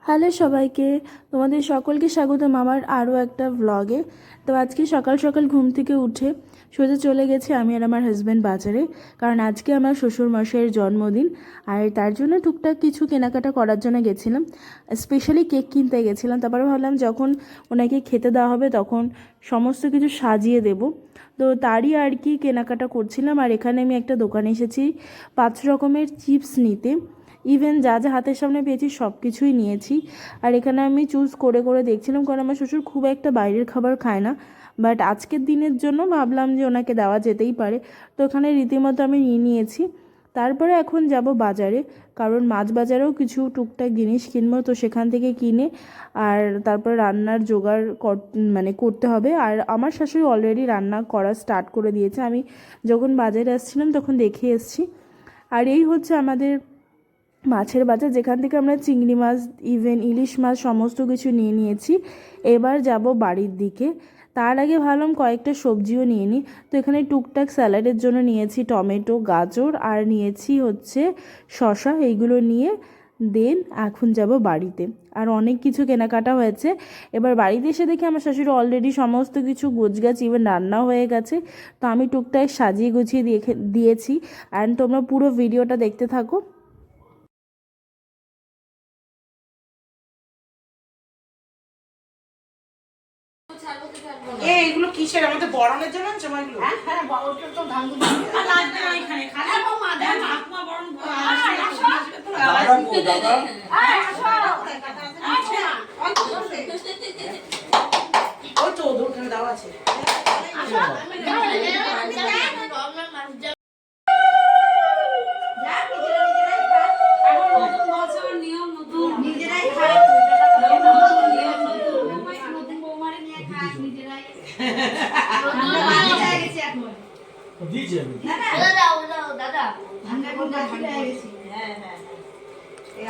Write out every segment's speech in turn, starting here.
Hello সবাইকে, তোমাদের সকলকে স্বাগতম আমার আরও একটা ব্লগে। তো আজকে সকাল সকাল ঘুম থেকে উঠে সোজা চলে গেছি আমি আর আমার হাজব্যান্ড বাজারে, কারণ আজকে আমার শ্বশুরমশাইয়ের জন্মদিন। আর তার জন্য টুকটাক কিছু কেনাকাটা করার জন্য গেছিলাম, স্পেশালি কেক কিনতে গেছিলাম। তারপরে ভাবলাম যখন ওনাকে খেতে দেওয়া হবে তখন সমস্ত কিছু সাজিয়ে দেব, তো তারই আর কি কেনাকাটা করছিলাম। আর এখানে আমি একটা দোকানে এসেছি 5 রকমের চিপস নিতে। ইভেন যা যা হাতের সামনে পেয়েছি সব কিছুই নিয়েছি। আর এখানে আমি চুজ করে করে দেখছিলাম, কারণ আমার শ্বশুর খুব একটা বাইরের খাবার খায় না, বাট আজকের দিনের জন্য ভাবলাম যে ওনাকে দেওয়া যেতেই পারে। তো ওখানে রীতিমতো আমি নিয়ে নিয়েছি। তারপরে এখন যাব বাজারে, কারণ মাছ বাজারেও কিছু টুকটাক জিনিস কিনবো, তো সেখান থেকে কিনে আর তারপর রান্নার জোগাড় করতে হবে। আর আমার শাশুড়ি অলরেডি রান্না করা স্টার্ট করে দিয়েছে, আমি যখন বাজারে আসছিলাম তখন দেখে এসেছি। আর এই হচ্ছে আমাদের মাছের বাজার, যেখান থেকে আমরা চিংড়ি মাছ, ইভেন ইলিশ মাছ সমস্ত কিছু নিয়ে নিয়েছি। এবার যাব বাড়ির দিকে। তার আগে ভাবলাম কয়েকটা সবজিও নিয়ে নিই। তো এখানে টুকটাক স্যালাডের জন্য নিয়েছি টমেটো, গাজর, আর নিয়েছি হচ্ছে শসা। এইগুলো নিয়ে দেন এখন যাব বাড়িতে। আর অনেক কিছু কেনাকাটা হয়েছে। এবার বাড়িতে এসে দেখি আমার শাশুড়ি অলরেডি সমস্ত কিছু গোছগাছ, ইভেন রান্নাও হয়ে গেছে। তো আমি টুকটাক সাজিয়ে গুছিয়ে দিয়েছি। অ্যান্ড তোমরা পুরো ভিডিওটা দেখতে থাকো। এইগুলো কিসের আমাদের বরণের জন্য সময়গুলো? হ্যাঁ হ্যাঁ ওটা তো ধান গুলো লাগবে না এখানে খালি মা দেন আত্মা বরণ দাদা ওই তো ওখানে দাও আছে।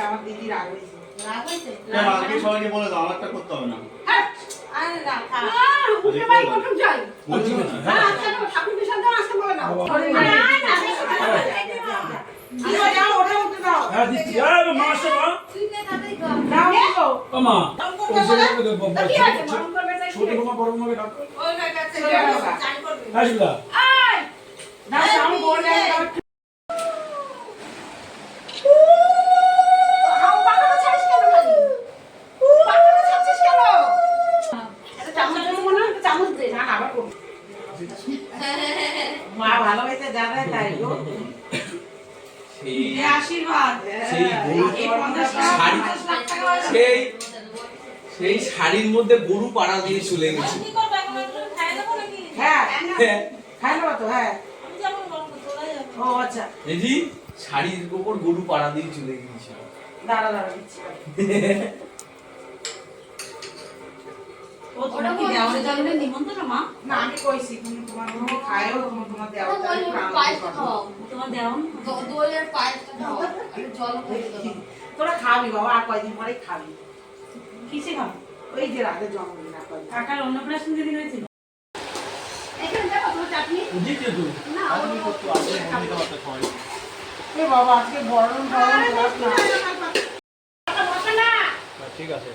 আমার দিদি রাগ হয়েছে। সবাইকে বলে দাও, আমারটা করতে হবে না। মা ভালোবাসে জানায় তাই গো। আশীর্বাদ সেই শাড়ির মধ্যে গরু পাড়া দিয়ে চলে গেছে। হ্যাঁ খাই নেবো তো। হ্যাঁ ও আচ্ছা, দিদি শাড়ির উপর গরু পাড়া দিয়ে চলে গিয়েছিল। দাঁড়া দাঁড়া দিচ্ছি। না আমি কইছি তুমি তোমার মনে খায়ও, তুমি তোমার দেওয়া তোরা খাবি বাবা, আর কয়দিন পরে খাবি। কিসে খাবি? ওই যে রাতের জন্মদিন আর কয়দিন। কাকার অন্নপ্রাশন যেদিন হয়েছিল এ বাবা আজকে বরণ ঠিক আছে।